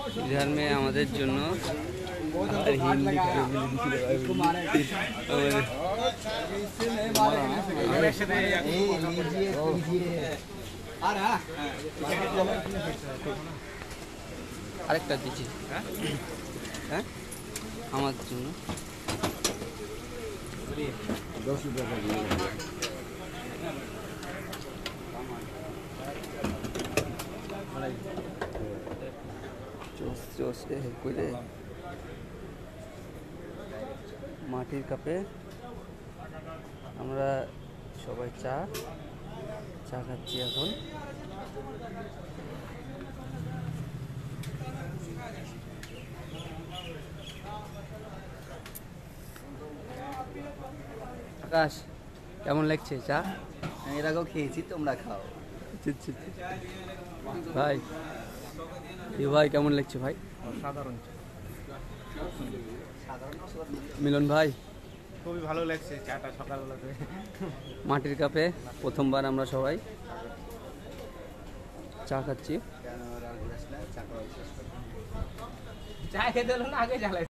इधर में আমাদের জন্য হিন্দি আরেকটা দিচ্ছি হ্যাঁ আমাদের জন্য 10 টাকা চোষে করে মাটির কাপে আমরা সবাই চা খাচ্ছি এখন। আকাশ কেমন লাগছে চা? এর আগেও খেয়েছি, তোমরা খাও। ভাই ভাই কেমন লাগছে ভাই? সাধারণ মিলন ভাই খুবই ভালো লাগছে চাটা সকালবেলাতে। মাটির কাপে প্রথমবার আমরা সবাই চা খাচ্ছি। চা খেতে হলো না আগে জ্বালাই।